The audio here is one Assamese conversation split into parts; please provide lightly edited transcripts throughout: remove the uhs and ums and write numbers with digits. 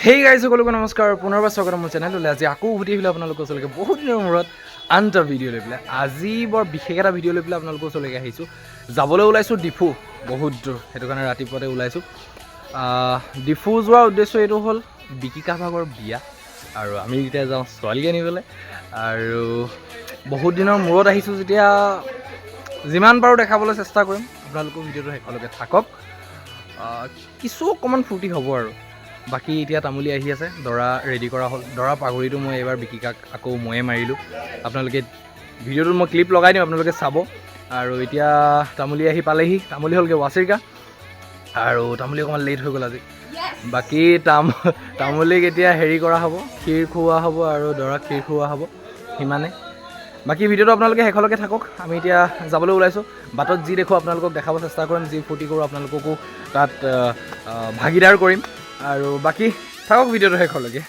হেই গাইজ সকলোকে নমস্কাৰ পুনৰবাৰ স্বাগতম মোৰ চেনেললৈ আজি আকৌ উভতি আহিলে আপোনালোকৰ ওচৰলৈকে বহুত দিনৰ মূৰত আন এটা ভিডিঅ' লৈ পেলাই আজি বৰ বিশেষ এটা ভিডিঅ' লৈ পেলাই আপোনালোকৰ ওচৰলৈকে আহিছোঁ যাবলৈ ওলাইছোঁ ডিফু বহুত দূৰ সেইটো কাৰণে ৰাতিপুৱাতে ওলাইছোঁ ডিফু যোৱাৰ উদ্দেশ্য এইটো হ'ল বিকিকা ভাগৰ বিয়া আৰু আমি যেতিয়া যাওঁ ছোৱালী আনিবলৈ আৰু বহুত দিনৰ মূৰত আহিছোঁ যেতিয়া যিমান পাৰোঁ দেখাবলৈ চেষ্টা কৰিম আপোনালোকৰ ভিডিঅ'টো শেষলৈকে থাকক কিছু অকণমান ফূৰ্তি হ'ব আৰু বাকী এতিয়া তামুলী আহি আছে দৰা ৰেডি কৰা হ'ল দৰা পাগুৰিটো মই এইবাৰ বিকিকাক আকৌ ময়ে মাৰিলোঁ আপোনালোকে ভিডিঅ'টোত মই ক্লিপ লগাই দিম আপোনালোকে চাব আৰু এতিয়া তামুলী আহি পালেহি তামুলী হ'লগৈ ৱাচিৰিকা আৰু তামুলী অকণমান লেট হৈ গ'ল আজি বাকী তামুলীক এতিয়া হেৰি কৰা হ'ব ক্ষীৰ খুওৱা হ'ব আৰু দৰাক ক্ষীৰ খুওৱা হ'ব সিমানে বাকী ভিডিঅ'টো আপোনালোকে শেষলৈকে থাকক আমি এতিয়া যাবলৈ ওলাইছোঁ বাটত যি দেখোঁ আপোনালোকক দেখাব চেষ্টা কৰিম যি ফূৰ্তি কৰোঁ আপোনালোককো তাত ভাগিদাৰ কৰিম আৰু বাকী থাকক ভিডিঅ'টো শেষলৈকে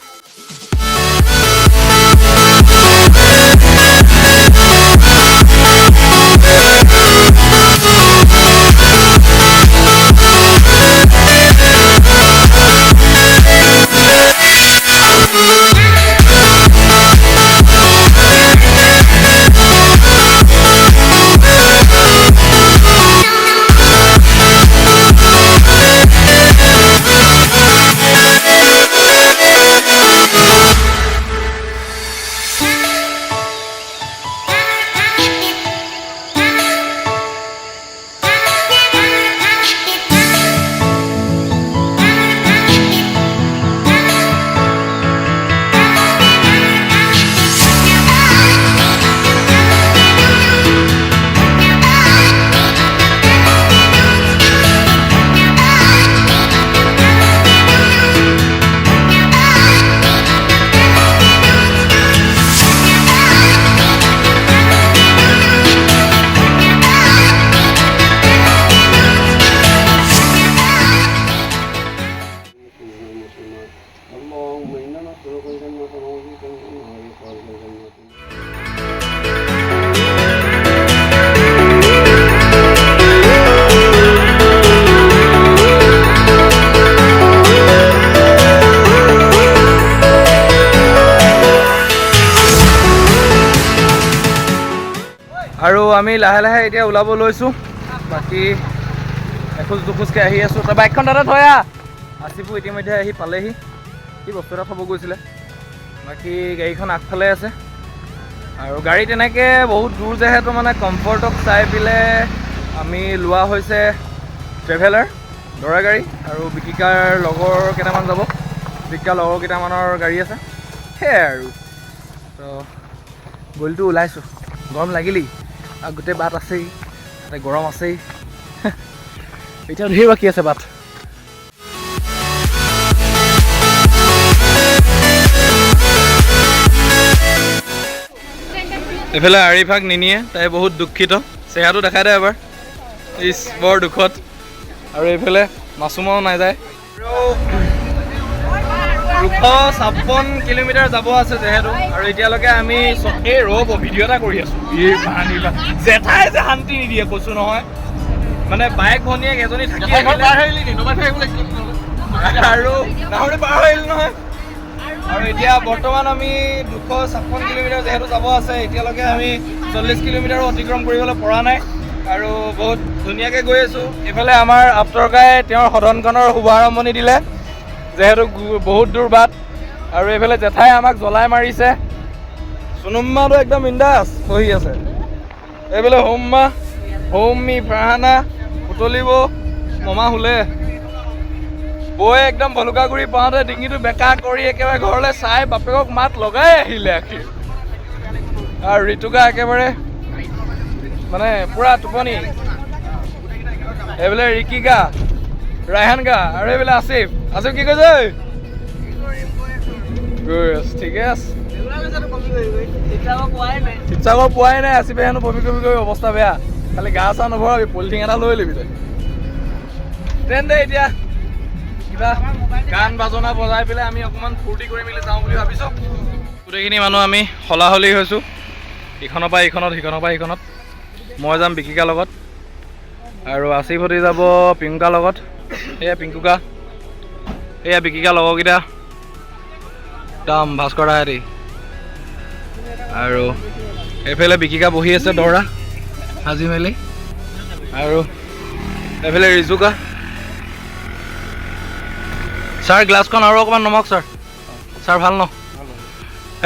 আৰু আমি লাহে লাহে এতিয়া ওলাব লৈছোঁ বাকী এখোজ দুখোজকৈ আহি আছোঁ তই বাইকখন তাতে থৈ আছিফো ইতিমধ্যে আহি পালেহি কি বস্তু এটা থ'ব গৈছিলে বাকী গাড়ীখন আগফালে আছে আৰু গাড়ী তেনেকৈ বহুত দূৰ যিহেতু মানে কমফৰ্টক চাই পেলাই আমি লোৱা হৈছে ট্ৰেভেলাৰ দৰা গাড়ী আৰু বিকিকাৰ লগৰ কেইটামান যাব বিকিকাৰ লগৰ কেইটামানৰ গাড়ী আছে সেয়াই আৰু তো গ'লটো ওলাইছোঁ গৰম লাগিলেই আৰু গোটেই বাট আছেই তাতে গৰম আছেই এতিয়া ধেৰ বাকী আছে বাট এইফালে আৰিফাক নিনিয়ে তাই বহুত দুখিত চেহেৰাটো দেখাই দে এবাৰ ইচ বৰ দুখত আৰু এইফালে মাছুমাও নাযায় 256 কিলোমিটাৰ যাব আছে যিহেতু আৰু এতিয়ালৈকে আমি এই ৰ'ব ভিডিঅ' এটা কৰি আছোঁ জেঠাই যে শান্তি নিদিয়ে কৈছোঁ নহয় মানে বাইক ভনীয়েক এজনী থাকি আৰু গাহৰি পাৰ হৈ আহিলোঁ নহয় আৰু এতিয়া বৰ্তমান আমি 256 কিলোমিটাৰ যিহেতু যাব আছে এতিয়ালৈকে আমি 40 কিলোমিটাৰো অতিক্ৰম কৰিবলৈ পৰা নাই আৰু বহুত ধুনীয়াকৈ গৈ আছোঁ এইফালে আমাৰ আপ্তৰকাই তেওঁৰ সদনখনৰ শুভাৰম্ভণি দিলে যিহেতু বহুত দূৰ বাট আৰু এইফালে জেঠাই আমাক জ্বলাই মাৰিছে চুনুম্মাটো একদম ইণ্ডাছ বহি আছে এইফালে হোমী ফাৰহানা পুতলিব মমা শুলে বৌয়ে একদম ভলুকাগুৰি পাওঁতে ডিঙিটো বেকা কৰি একেবাৰে ঘৰলৈ চাই বাপেকক মাত লগাই আহিলে আখি আৰু ঋতুকা একেবাৰে মানে পূৰা টোপনি এইফালে ৰিকিকা ৰায়হান গা আৰু এইফালে আছিফ কি কৈছে ঠিকে আছে শিৱসাগৰ পোৱাই নাই আছিফে হেনো বমি কৰি অৱস্থা বেয়া খালি গা চা নভৰাবি পলিথিন এটা লৈ ল'বি তই তেন্তে এতিয়া কিবা গান বাজনা বজাই পেলাই আমি অকণমান ফূৰ্তি কৰি মেলি যাওঁ বুলি ভাবিছোঁ গোটেইখিনি মানুহ আমি হলাহলি হৈছোঁ ইখনৰ পৰা ইখনত সিখনৰ পৰা সিখনত মই যাম বিকিকাৰ লগত আৰু আছিফহঁতি যাব পিংকাৰ লগত এয়া পিংকুকা এয়া বিকিকাৰ লগৰকেইটা একদম ভাস্কৰ দাহেতি আৰু এইফালে বিকিকা বহি আছে দৌৰা সাজি মেলি আৰু এইফালে ৰিজুকা ছাৰ গ্লাছখন আৰু অকণমান নমক ছাৰ ছাৰ ভাল ন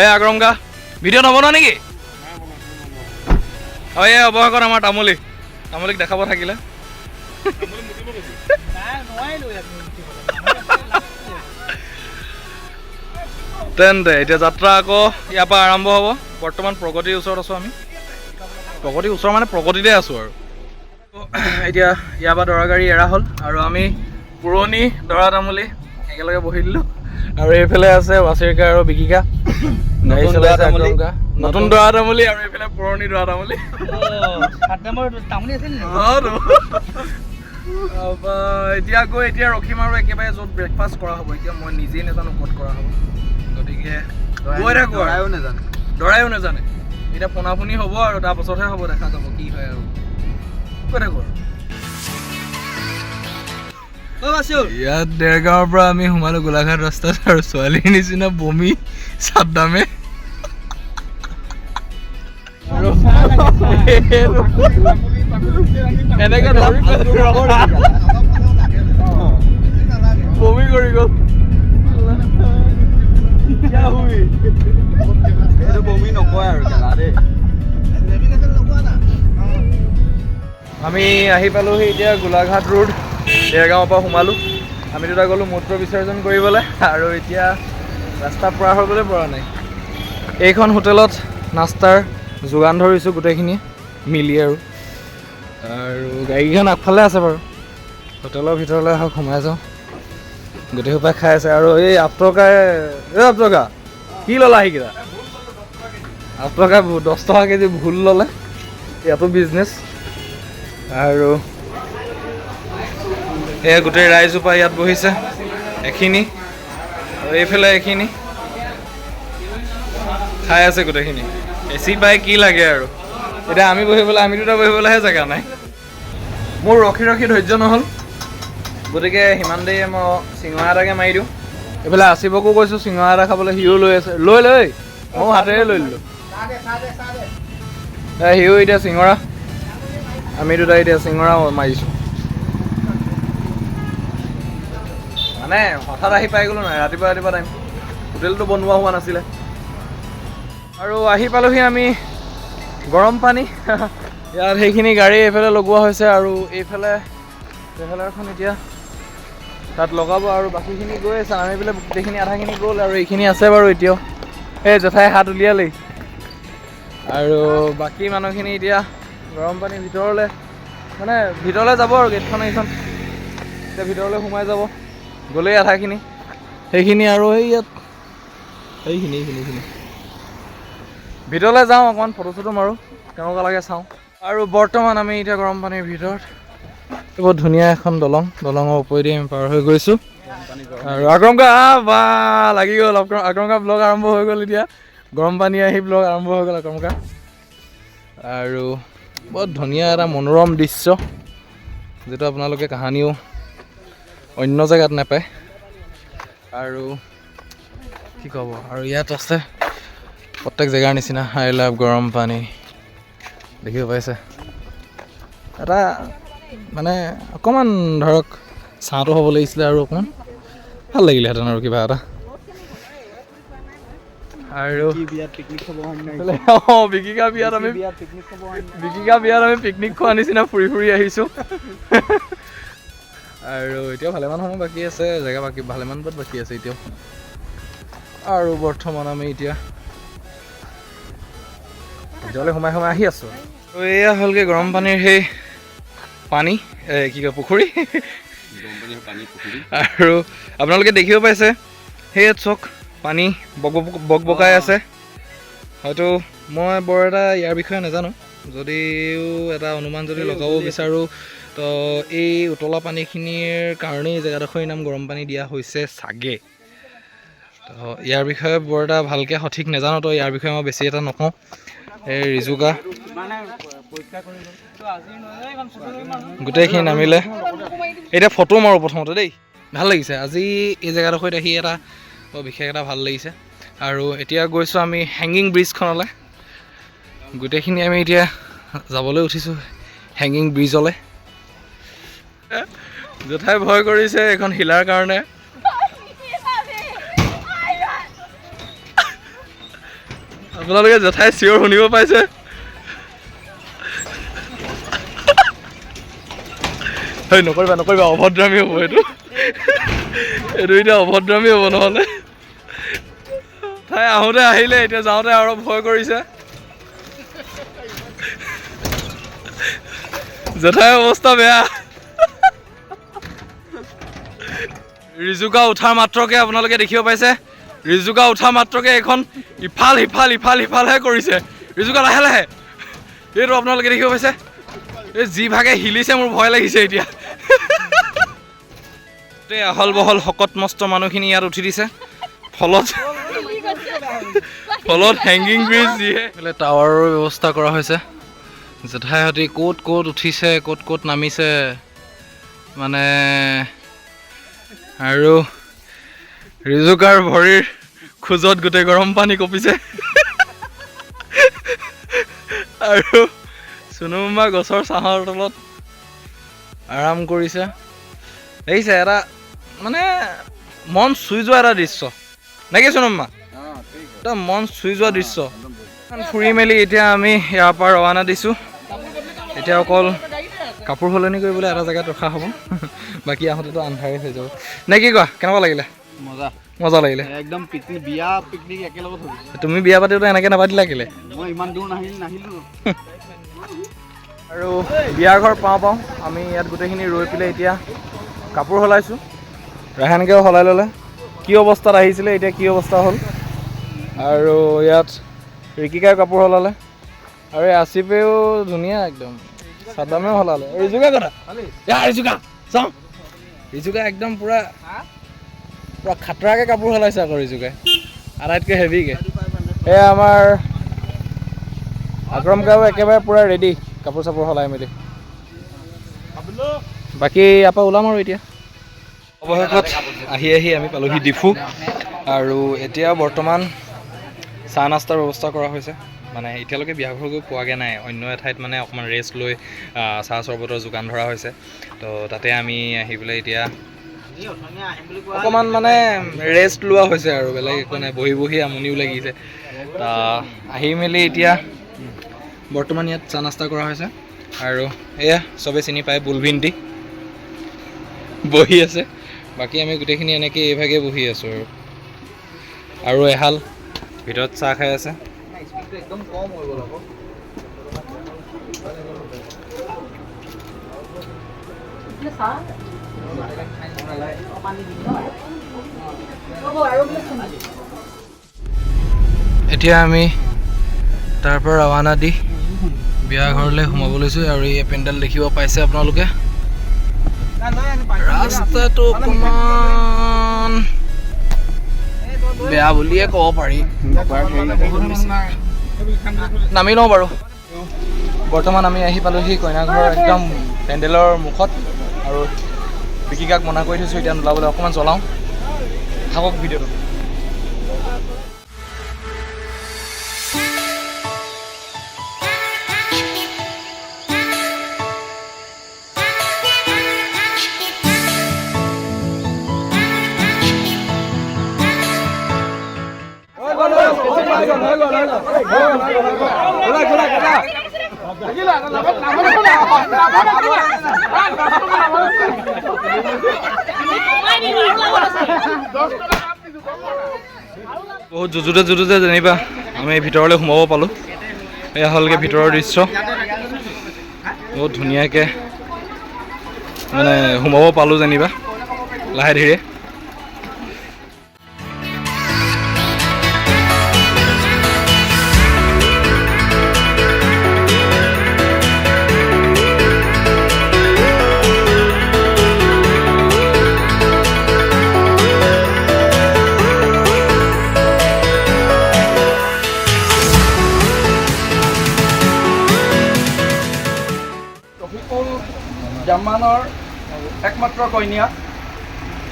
এই আগৰংগা ভিডিঅ' নবনোৱা নেকি অঁ এই অৱশেষত আমাৰ তামুলীক দেখাব থাকিলে তেন্তে এতিয়া যাত্ৰা আকৌ ইয়াৰ পৰা আৰম্ভ হ'ব বৰ্তমান প্ৰগতিৰ ওচৰত আছোঁ আমি প্ৰগতিৰ ওচৰ মানে প্ৰগতিতে আছোঁ আৰু এতিয়া ইয়াৰ পৰা দৰা গাড়ী এৰা হ'ল আৰু আমি পুৰণি দৰা তামুলী একেলগে বহি দিলোঁ আৰু এইফালে আছে ৱাচিৰিকা আৰু বিকিকা গাড়ী চলাইছে আগৰংগা নতুন দৰা তামুলী আৰু এইফালে পুৰণি দৰা তামুলী এতিয়া গৈ এতিয়া ৰখিম আৰু একেবাৰে য'ত ব্ৰেকফাষ্ট কৰা হ'ব এতিয়া মই নিজেই নাজানো ক'ত কৰা হ'ব গতিকে গৈ থাকোঁ দৰাইও নাজানে এতিয়া পোনাপুনি হ'ব আৰু তাৰপাছতহে হ'ব দেখা যাব কি হয় আৰু গৈ থাকোঁ ইয়াত দেৰগাঁৱৰ পৰা আমি সোমালোঁ গোলাঘাট ৰাস্তাত আৰু ছোৱালীৰ নিচিনা বমি চাদ্দামে এনেকে বমি কৰি গ'ল বমি নকয় আৰু আমি আহি পালোহি এতিয়া গোলাঘাট ৰোড দেৰগাঁৱৰ পৰা সোমালোঁ আমি দুটা গ'লোঁ মূত্ৰ বিসৰ্জন কৰিবলৈ আৰু এতিয়া ৰাস্তা পাৰ হ'বলৈ পৰা নাই এইখন হোটেলত নাস্তাৰ যোগান ধৰিছোঁ গোটেইখিনি মিলি আৰু গাড়ীখন আগফালে আছে বাৰু হোটেলৰ ভিতৰলৈ আহক সোমাই যাওঁ গোটেই সোপাই খাই আছে আৰু এই আপটকা কি ল'লা সেইকেইটা আপটকা 10 টকা কেজি ভুল ল'লে ইয়াতো বিজনেছ আৰু এয়া গোটেই ৰাইজোপা ইয়াত বহিছে এখিনি আৰু এইফালে এখিনি খাই আছে গোটেইখিনি এচি পাই কি লাগে আৰু এতিয়া আমি দুটা বহিবলৈহে জেগা নাই মোৰ ৰখি ধৈৰ্য নহ'ল গতিকে সিমান দেৰি মই চিঙৰা এটাকে মাৰি দিওঁ এইফালে আছিবকো কৈছোঁ চিঙৰা এটা খাবলৈ সিও লৈ আছে লৈ ময়ো হাতেৰে লৈ ল'লোঁ সিও এতিয়া চিঙৰা আমি দুটা এতিয়া চিঙৰা মাৰিছোঁ মানে হঠাৎ আহি পাই গ'লোঁ নাই ৰাতিপুৱা টাইম হোটেলটো বনোৱা হোৱা নাছিলে আৰু আহি পালোহি আমি গৰম পানী ইয়াত সেইখিনি গাড়ী এইফালে লগোৱা হৈছে আৰু এইফালে ট্ৰেভেলাৰখন এতিয়া তাত লগাব আৰু বাকীখিনি গৈ আছে আমি বোলে গোটেইখিনি আধাখিনি গ'ল আৰু এইখিনি আছে বাৰু এতিয়াও এই জেঠাই হাত উলিয়ালেই আৰু বাকী মানুহখিনি এতিয়া গৰম পানী ভিতৰলৈ যাব আৰু গেটখন এইখন এতিয়া ভিতৰলৈ সোমাই যাব গ'লেই আধাখিনি সেইখিনি আৰু এইখিনি ভিতৰলৈ যাওঁ অকণমান ফটো চটো মাৰোঁ কেনেকুৱা লাগে চাওঁ আৰু বৰ্তমান আমি এতিয়া গৰম পানীৰ ভিতৰত বহুত ধুনীয়া এখন দলঙৰ ওপৰেদি আমি পাৰ হৈ গৈছোঁ আৰু আগৰংগা বা লাগি গ'ল আগৰংগা ব্লগ আৰম্ভ হৈ গ'ল এতিয়া গৰম পানী আহি ব্লগ আৰম্ভ হৈ গ'ল আগৰংগা আৰু বহুত ধুনীয়া এটা মনোৰম দৃশ্য যিটো আপোনালোকে কাহানিও অন্য জেগাত নাপায় আৰু কি ক'ব আৰু ইয়াত আছে প্ৰত্যেক জেগাৰ নিচিনা আই লাভ গৰম পানী দেখিব পাইছে এটা মানে অকণমান ধৰক ছাঁটো হ'ব লাগিছিলে আৰু অকণমান ভাল লাগিলেহেঁতেন আৰু কিবা এটা আৰু বিকিকা বিয়াত আমি পিকনিক খোৱা নিচিনা ফুৰি আহিছোঁ আৰু এতিয়াও ভালেমান সময় বাকী আছে জেগা ভালেমান বাকী আছে এতিয়াও আৰু বৰ্তমান আমি এতিয়া ভিতৰলৈ সোমাই আহি আছোঁ তো এয়া হ'লগৈ গৰম পানীৰ সেই পানী কি কয় পুখুৰী আৰু আপোনালোকে দেখিব পাইছে সেই চক পানী বকবকাই আছে হয়তো মই বৰ এটা ইয়াৰ বিষয়ে নাজানো যদিও এটা অনুমান যদি লগাব বিচাৰোঁ তো এই উতলা পানীখিনিৰ কাৰণেই জেগাডোখৰীৰ নাম গৰম পানী দিয়া হৈছে চাগে তো ইয়াৰ বিষয়ে বৰ এটা ভালকৈ সঠিক নাজানো তো ইয়াৰ বিষয়ে মই বেছি এটা নকওঁ এই ৰিজুকা গোটেইখিনি নামিলে এতিয়া ফটো মাৰোঁ প্ৰথমতে দেই ভাল লাগিছে আজি এই জেগাডোখৰত আহি এটা বৰ বিশেষ এটা ভাল লাগিছে আৰু এতিয়া গৈছোঁ আমি হেংগিং ব্ৰিজখনলৈ গোটেইখিনি আমি এতিয়া যাবলৈ উঠিছোঁ হেংগিং ব্ৰিজলৈ জোঠাই ভয় কৰিছে এখন শিলাৰ কাৰণে আপোনালোকে জোঠাই চিঞৰ শুনিব পাইছে নকৰিবা অভদ্ৰামী হ'ব এইটো এতিয়া অভদ্ৰামী হ'ব নহ'লে তাই আহোঁতে আহিলে এতিয়া যাওঁতে আৰু ভয় কৰিছে জেঠাই অৱস্থা বেয়া ৰিজুকা উঠাৰ মাত্ৰকে আপোনালোকে দেখিব পাইছে ৰিজুকা উঠাৰ মাত্ৰকে এখন ইফালহে কৰিছে ৰিজুকা লাহে লাহে এইটো আপোনালোকে দেখিব পাইছে এই যিভাগে হিলিছে মোৰ ভয় লাগিছে এতিয়া আহল বহল শকত মস্ত মানুহখিনি ইয়াত উঠি দিছে ফলত হেংগিং ব্ৰিজ যিহে টাৱাৰৰ ব্যৱস্থা কৰা হৈছে জেঠাইহঁতি ক'ত উঠিছে ক'ত নামিছে মানে আৰু ৰিজুকাৰ ভৰিৰ খোজত গোটেই গৰম পানী কঁপিছে আৰু চুনুমা গছৰ ছাঁৰ তলত আৰাম কৰিছে দেখিছে এটা মানে মন চুই যোৱা এটা দৃশ্য নেকি চুনুমা এটা মন চুই যোৱা দৃশ্য ফুৰি মেলি এতিয়া আমি ইয়াৰ পৰা ৰৱানা দিছোঁ এতিয়া অকল কাপোৰ সলনি কৰিবলৈ এটা জেগাত ৰখা হ'ব বাকী আহোঁতেতো আন্ধাৰে হৈ যাব নে কি কোৱা কেনেকুৱা লাগিলে মজা লাগিলে একদম পিকনিক একেলগত হৈছে তুমি বিয়া পাতিওতো এনেকৈ নাপাতিলা কেলে মই ইমান দূৰ নাহিলোঁ আৰু বিয়াৰ ঘৰ পাওঁ আমি ইয়াত গোটেইখিনি ৰৈ পেলাই এতিয়া কাপোৰ সলাইছোঁ ৰাহানকেও সলাই ল'লে কি অৱস্থাত আহিছিলে এতিয়া কি অৱস্থা হ'ল আৰু ইয়াত ৰিকিকাই কাপোৰ সলালে আৰু এই আছিফেও ধুনীয়া একদম চাদামেও সলালে ৰিজুকা কথা ৰিজুকা একদম পুৰা খাতৰাকৈ কাপোৰ সলাইছে আকৌ ৰিজুকাই আটাইতকৈ হেভিকৈ এয়া আমাৰ আক্ৰম গাঁও একেবাৰে পুৰা ৰেডি কাপোৰ চাপোৰ সলাই মেলি বাকী ইয়াৰ পৰা ওলাম আৰু এতিয়া অৱশেষত আহি আমি পালোহি ডিফু আৰু এতিয়া বৰ্তমান চাহ নাস্তাৰ ব্যৱস্থা কৰা হৈছে মানে এতিয়ালৈকে বিয়াঘৰ গৈ পোৱাগৈ নাই অন্য এঠাইত মানে অকণমান ৰেষ্ট লৈ চাহ চৰবতৰ যোগান ধৰা হৈছে তো তাতে আমি আহি পেলাই এতিয়া অকণমান মানে ৰেষ্ট লোৱা হৈছে আৰু বেলেগ একো নাই বহি আমনিও লাগিছে আহি মেলি এতিয়া বৰ্তমান ইয়াত চাহ নাস্তা কৰা হৈছে আৰু এয়া চবে চিনি পায় বুলভিন টি বহি আছে বাকী আমি গোটেইখিনি এনেকৈ এইভাগে বহি আছোঁ আৰু এহাল ভিতৰত চাহ খাই আছে একদম কম হৈ গ'ল আকৌ এতিয়া আমি তাৰ পৰা ৰাৱানা দি বিয়া ঘৰলৈ সোমাব লৈছোঁ আৰু এই পেণ্ডেল দেখিব পাইছে আপোনালোকে ৰাস্তাটো অকণমান বেয়া বুলিয়ে ক'ব পাৰি নামি লওঁ বাৰু বৰ্তমান আমি আহি পালোহি কইনাঘৰৰ একদম পেণ্ডেলৰ মুখত আৰু বিকিকাক মনা কৰি থৈছোঁ এতিয়া নোলাবলৈ অকণমান জ্বলাওঁ থাকক ভিডিঅ'টো বহুত যুঁজোতে যেনিবা আমি ভিতৰলৈ সোমাব পালোঁ এয়া হ'লগৈ ভিতৰৰ দৃশ্য বহুত ধুনীয়াকৈ মানে সোমাব পালোঁ যেনিবা লাহে ধীৰে জামানৰ একমাত্ৰ কন্যা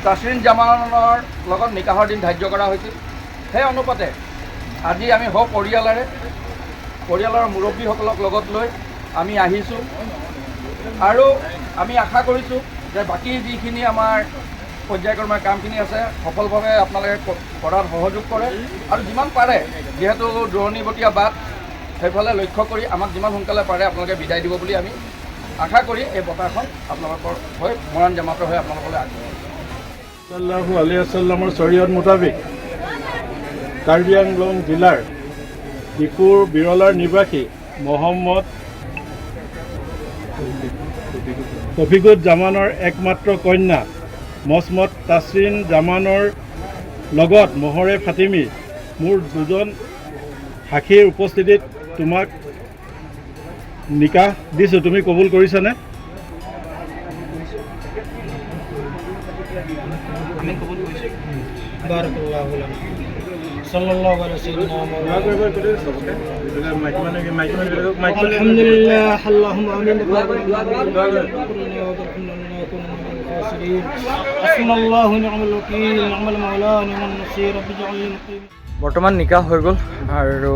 তাছৰিন জামানৰ লগত নিকাহৰ দিন ধাৰ্য কৰা হৈছিল সেই অনুপাতে আজি আমি পৰিয়ালৰ মুৰব্বীসকলক লগত লৈ আমি আহিছোঁ আৰু আমি আশা কৰিছোঁ যে বাকী যিখিনি আমাৰ পৰ্যায়ক্ৰমে কামখিনি আছে সফলভাৱে আপোনালোকে কৰাত সহযোগ কৰে আৰু যিমান পাৰে যিহেতু দূৰণিবতীয়া বাট সেইফালে লক্ষ্য কৰি আমাক যিমান সোনকালে পাৰে আপোনালোকে বিদায় দিব বুলি আমি আশা কৰি এই বঁটাখন আপোনালোকৰ হৈ মৰাণ জামাতৰ হৈ আপোনালোকলৈ আগবঢ়াম। সাল্লাল্লাহু আলাইহি ওয়াসাল্লামৰ শৰীয়ত মুতাবিক কাৰ্বি আংলং জিলাৰ ডিপুৰ বিৰলাৰ নিবাসী মহম্মদ তফিকুজ্জামানৰ একমাত্ৰ কন্যা মছমত তাছৰিন জামানৰ লগত মহৰে ফাতিমি মোৰ দুজন সাক্ষীৰ উপস্থিতিত তোমাক নিকাহ দিছোঁ। তুমি কবুল কৰিছানে? আলহামদুলিল্লাহ আল্লাহুম্মা আমিন হাসবুনাল্লাহু নি'মাল ওয়াকিল নি'মাল মাওলা নি'মান নাসির বিজআলিল মুকিম। বৰ্তমান নিকাহ হৈ গ'ল আৰু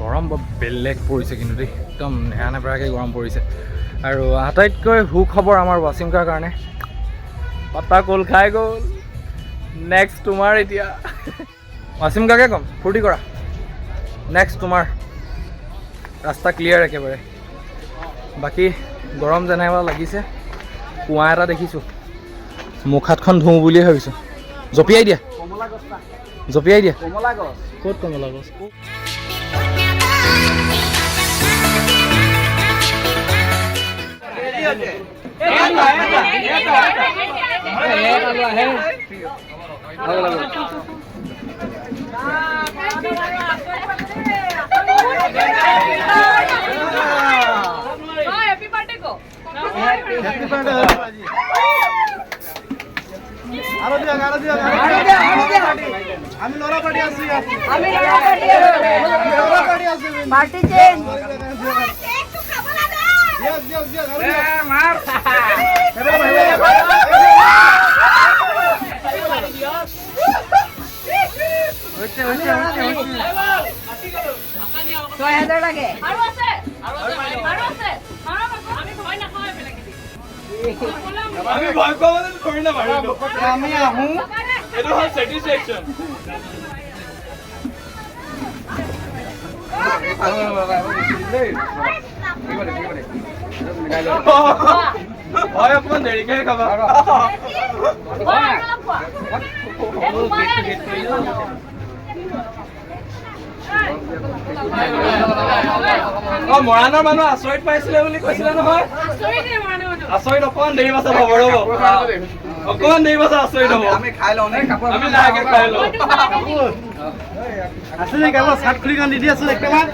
গৰম বৰ বেলেগ পৰিছে কিন্তু দেই একদম নেহা নেপেৰাকৈ গৰম পৰিছে আৰু আটাইতকৈ সুখবৰ আমাৰ ৱাচিম কাৰ কাৰণে পাতা কল খাই গ'ল। নেক্সট তোমাৰ এতিয়া ৱাচিম কাকে ক'ম ফূৰ্তি কৰা নেক্সট তোমাৰ ৰাস্তা ক্লিয়াৰ একেবাৰে। বাকী গৰম যেনেকুৱা লাগিছে কুঁৱা এটা দেখিছোঁ মুখ হাতখন ধুওঁ বুলিয়ে ভাবিছোঁ। জঁপিয়াই দিয়া জঁপিয়াই দিয়া। ক'ত কমলা গছ? আমি লড়া পার্টি আছি পার্টি চেঞ্জ একটু খাবো না মার হচ্ছে 6000 টাকা আরো আছে আমি ভয় না খাওয়াই ফেলে কি আমি ভয় পাবো না করি না মারি আমি আহু এটা হল স্যাটিসফ্যাকশন। হয় অকমান দেৰিকে খাবা। মৰাণৰ মানুহ আচৰিত পাইছিলে বুলি কৈছিলে নহয়। আচৰিত অকমান দেৰি পাছত হ'ব ৰ'ব অকমান দেৰি পাছত আচৰিত হ'ব। আমি খাই লওঁ আমি লাহেকে খাই লওঁ আছিলে কেৱল চাট খুলি কান্দি দি আছো একেবাৰে।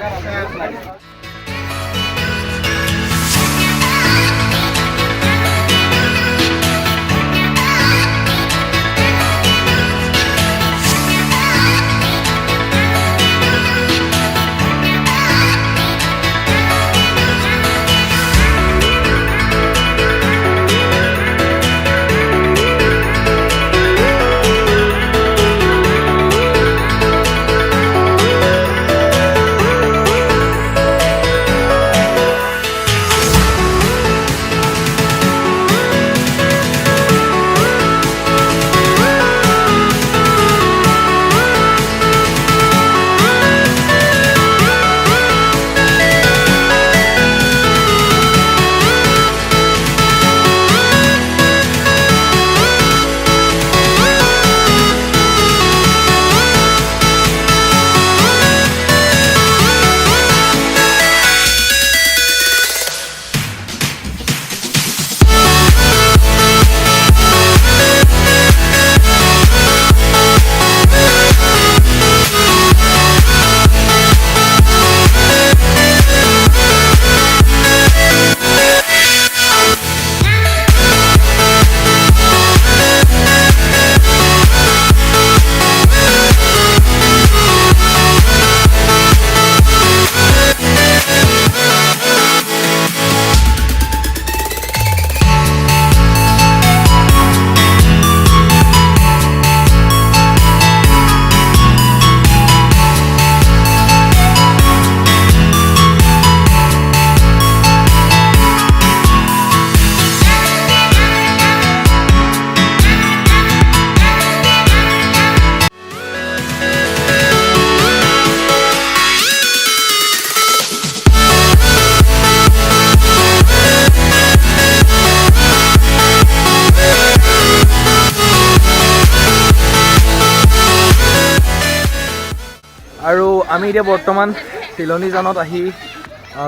আৰু আমি এতিয়া বৰ্তমান চিলনীজানত আহি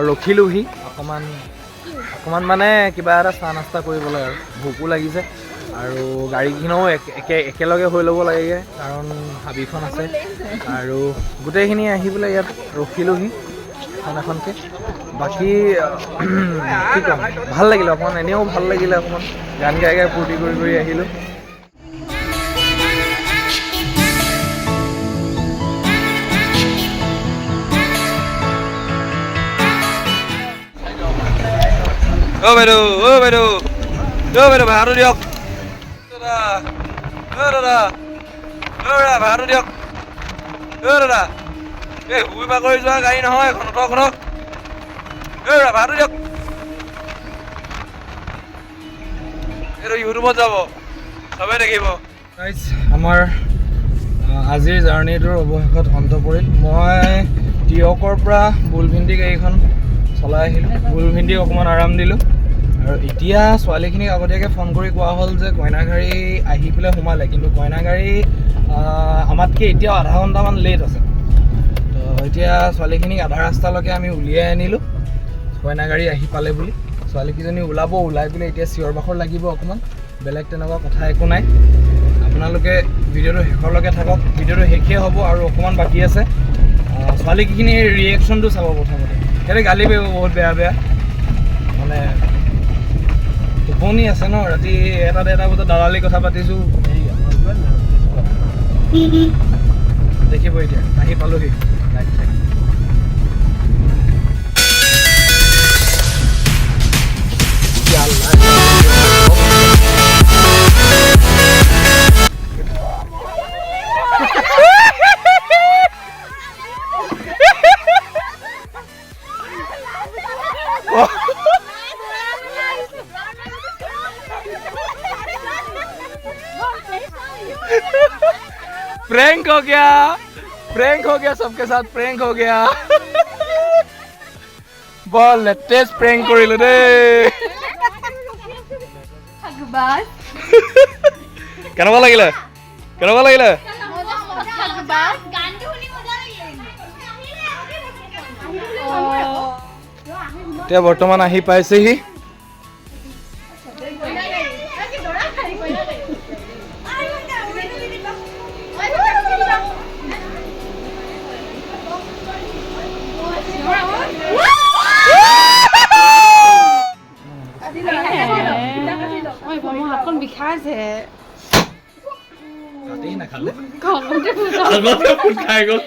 ৰখিলোহি অকণমান মানে কিবা এটা চাহ নাস্তা কৰিবলৈ আৰু ভোকো লাগিছে আৰু গাড়ীখনো একেলগে হৈ ল'ব লাগে কাৰণ হাবিখন আছে আৰু গোটেইখিনি আহি পেলাই ইয়াত ৰখিলোহি এখনকৈ বাকী কি ক'ম ভাল লাগিলে অকণমান এনেও ভাল লাগিলে অকণমান গান গাই গাই ফূৰ্তি কৰি আহিলোঁ বাইদেউ ভাড়াটো দিয়ক দাদা ভাড়াটো দিয়ক দাদা এই শুই বাগৰি যোৱা গাড়ী নহয় এখন অট'খনক ভাড়াটো দিয়ক এইটো ইউটিউবত যাব চবেই দেখিব আমাৰ আজিৰ জাৰ্ণিটোৰ অৱশেষত অন্ত পৰিল মই টিয়কৰ পৰা বুলভিন্দি গাড়ীখন চলাই আহিলোঁ বুলভিন্দিক অকণমান আৰাম দিলোঁ আৰু এতিয়া ছোৱালীখিনিক আগতীয়াকৈ ফোন কৰি কোৱা হ'ল যে কইনাগাড়ী আহি পেলাই সোমালে কিন্তু কইনাগাড়ী আমাতকৈ এতিয়াও আধা ঘণ্টামান লেট আছে তো এতিয়া ছোৱালীখিনিক আধা ৰাস্তালৈকে আমি উলিয়াই আনিলোঁ কইনাগাড়ী আহি পালে বুলি ছোৱালীকেইজনী ওলাই পেলাই এতিয়া চিঞৰ বাখৰ লাগিব অকণমান বেলেগ তেনেকুৱা কথা একো নাই আপোনালোকে ভিডিঅ'টো শেষলৈকে থাকক ভিডিঅ'টো শেষেই হ'ব আৰু অকণমান বাকী আছে ছোৱালীকেইখিনিৰ ৰিয়েকশ্যনটো চাব প্ৰথমতে সিহঁতে গালি পাৰিব বহুত বেয়া মানে টোপনি আছে ন ৰাতি 1টা বজাত দালালি কথা পাতিছোঁ দেখিব এতিয়া আহি পালোহি प्रैंक हो गया सबके साथ प्रैंक हो गया बहुत लेटेस्ट प्रैंक करिलो दे কেনেকুৱা লাগিলে এতিয়া বৰ্তমান আহি পাইছেহি বিষাইছে ৰাতি নাখালে ঘৰতে আগতে ফুট খাই গ'ল